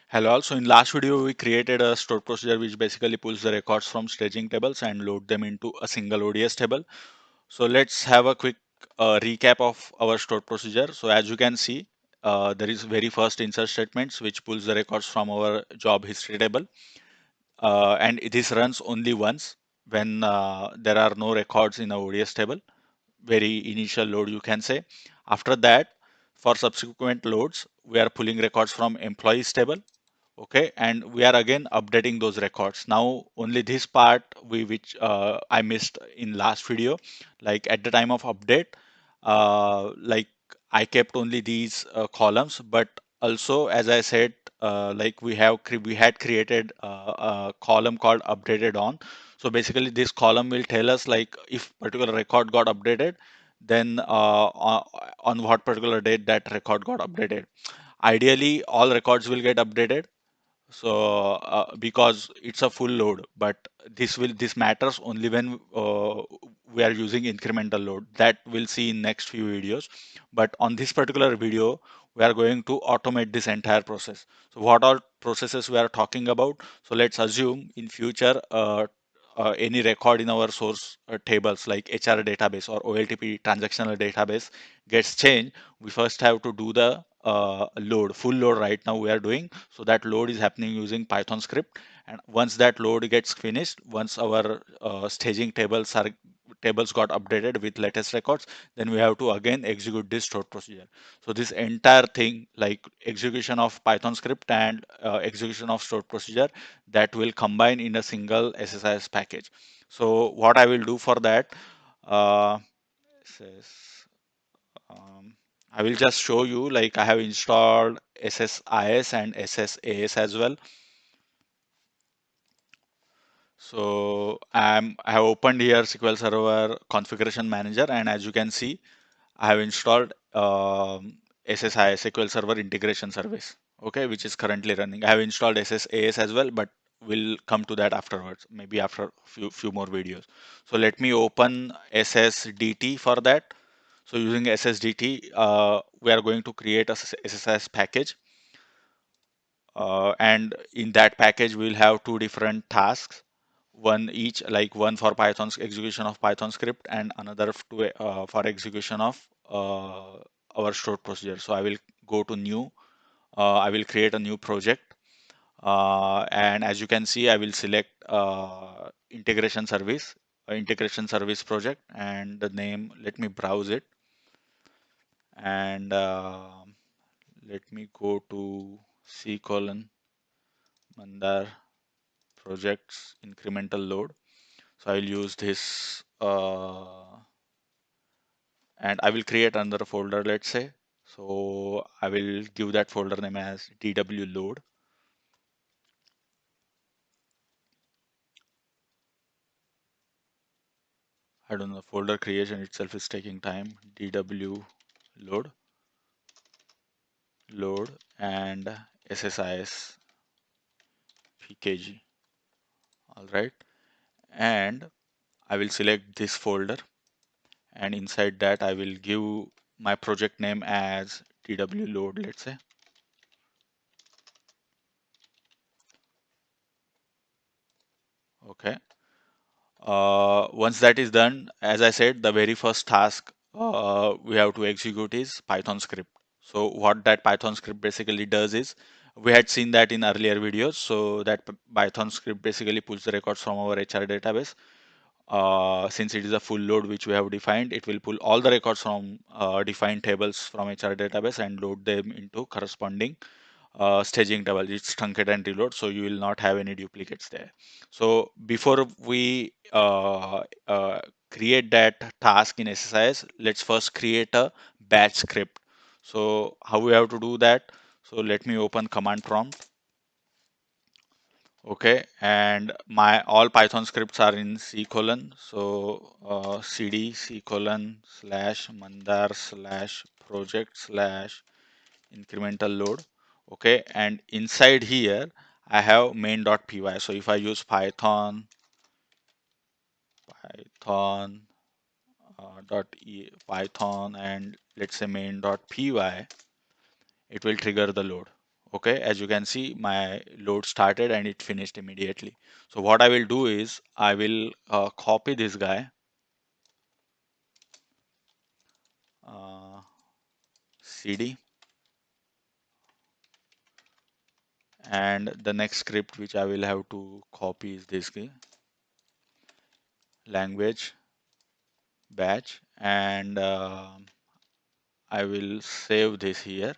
Hello, also in last video we created a stored procedure which basically pulls the records from staging tables and load them into a single ODS table. So let's have a quick recap of our stored procedure. So as you can see, there is very first insert statements which pulls the records from our job history table, and this runs only once when there are no records in a ODS table. Very initial load you can say. After that, for subsequent loads, we are pulling records from employees table. Okay, and we are again updating those records. Now only this part which I missed in last video, like at the time of update, like I kept only these columns, but also as I said, like we had created a column called updated on. So basically this column will tell us like if particular record got updated, then on what particular date that record got updated. Ideally all records will get updated, so because it's a full load, but this matters only when we are using incremental load. That we'll see in next few videos, but on this particular video we are going to automate this entire process. So what all processes we are talking about? So let's assume in future any record in our source tables like HR database or OLTP transactional database gets changed. We first have to do the full load right now we are doing. So that load is happening using Python script. And once that load gets finished, once our staging tables got updated with latest records, then we have to again execute this stored procedure. So this entire thing, like execution of Python script and execution of stored procedure, that will combine in a single SSIS package. So what I will do for that, uh, says, um, I will just show you, like I have installed SSIS and SSAS as well. So I have opened here SQL Server Configuration Manager, and as you can see, I have installed SSIS SQL Server Integration Service, okay, which is currently running. I have installed SSAS as well, but we'll come to that afterwards, maybe after few more videos. So let me open SSDT for that. So using SSDT, we are going to create a SSIS package, and in that package we'll have two different tasks, one each, like one for Python's execution of Python script and another for execution of our stored procedure. So I will go to new, I will create a new project, and as you can see I will select integration service project, and the name, let me browse it, and let me go to C colon Mandar projects incremental load. So I'll use this, and I will create another folder, let's say. So I will give that folder name as DW load. I don't know, folder creation itself is taking time. DW load and SSIS PKG. All right. And I will select this folder, and inside that I will give my project name as DW load, let's say. Okay. Once that is done, as I said, the very first task we have to execute is Python script. So what that Python script basically does is, we had seen that in earlier videos. So that Python script basically pulls the records from our HR database. Since it is a full load which we have defined, it will pull all the records from defined tables from HR database and load them into corresponding staging table. It's truncate and reload, so you will not have any duplicates there. So before we create that task in SSIS, let's first create a batch script. So how we have to do that? So let me open command prompt. Okay, and my all Python scripts are in C colon. So cd C colon slash mandar slash project slash incremental load. Okay, and inside here I have main.py. So if I use python python and let's say main.py, it will trigger the load. Okay, as you can see, my load started and it finished immediately. So what I will do is I will copy this guy, uh, cd, and the next script which I will have to copy is this guy, language batch, and I will save this here.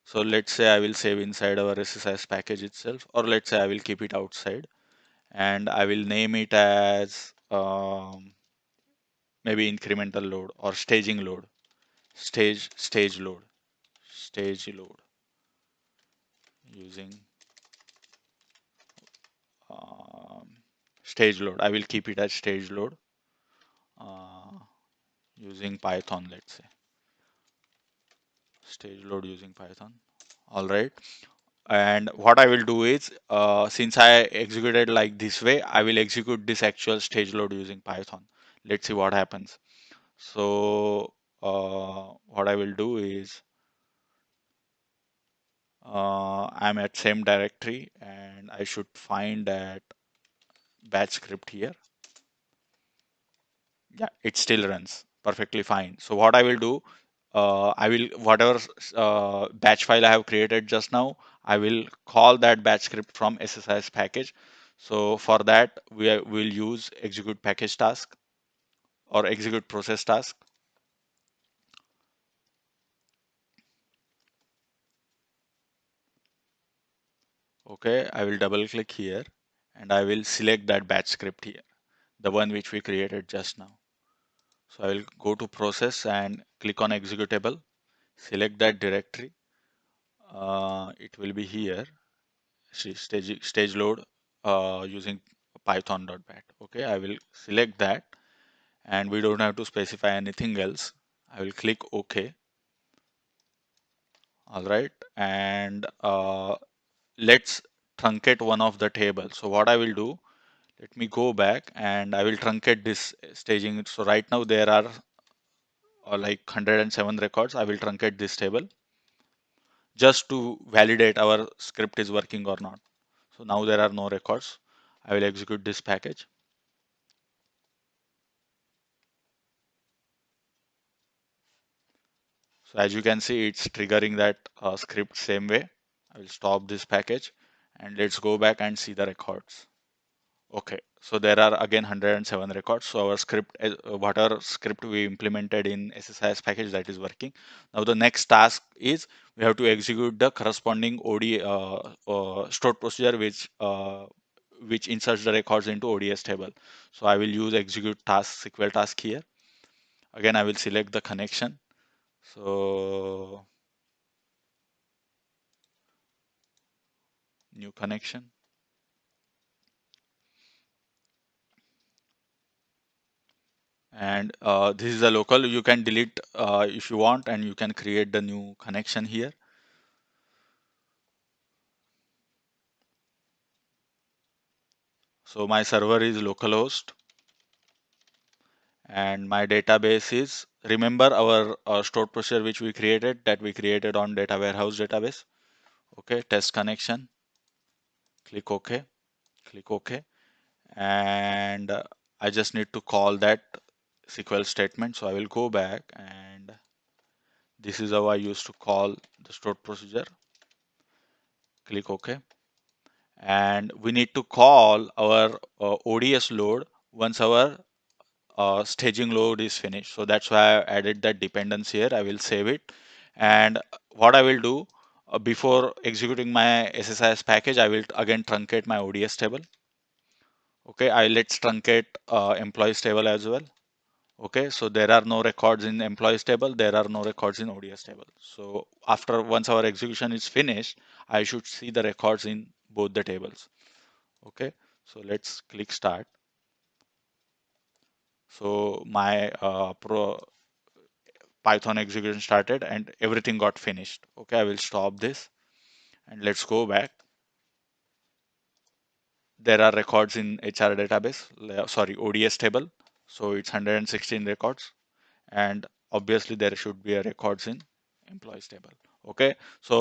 So let's say I will save inside our SSIS package itself, or let's say I will keep it outside, and I will name it as maybe incremental load or staging load, stage load, stage load using um, stage load. I will keep it as stage load uh, using Python. Let's say stage load using Python. All right. And what I will do is, since I executed like this way, I will execute this actual stage load using Python. Let's see what happens. So what I will do is, I'm at same directory and I should find that batch script here. Yeah, it still runs perfectly fine. So what I will do, I will whatever batch file I have created just now, I will call that batch script from SSIS package. So for that, will use execute package task or execute process task. Okay, I will double click here and I will select that batch script here, the one which we created just now. So I will go to process and click on executable, select that directory. It will be here. See, stage load using python.bat. Okay, I will select that and we don't have to specify anything else. I will click OK. All right, and let's truncate one of the tables. So what I will do, let me go back and I will truncate this staging. So right now there are like 107 records. I will truncate this table just to validate our script is working or not. So now there are no records. I will execute this package. So as you can see, it's triggering that script same way. I will stop this package and let's go back and see the records. Okay, so there are again 107 records. So our script, whatever script we implemented in SSIS package, that is working. Now the next task is we have to execute the corresponding OD stored procedure which inserts the records into ODS table. So I will use execute task SQL task here. Again, I will select the connection. So new connection, and this is a local. You can delete if you want, and you can create the new connection here. So my server is localhost and my database is, remember our stored procedure which we created, that we created on data warehouse database. Okay, test connection, click OK, click OK, and I just need to call that SQL statement. So I will go back and this is how I used to call the stored procedure. Click OK, and we need to call our ODS load once our staging load is finished. So that's why I added that dependency here. I will save it. And what I will do, before executing my SSIS package, I will again truncate my ODS table. Okay, let's truncate employees table as well. Okay, so there are no records in employees table. There are no records in ODS table. So after once our execution is finished, I should see the records in both the tables. Okay, so let's click start. So my Python execution started and everything got finished. Okay, I will stop this and let's go back. There are records in HR database, sorry, ODS table. So it's 116 records, and obviously there should be a records in employees table. Okay, so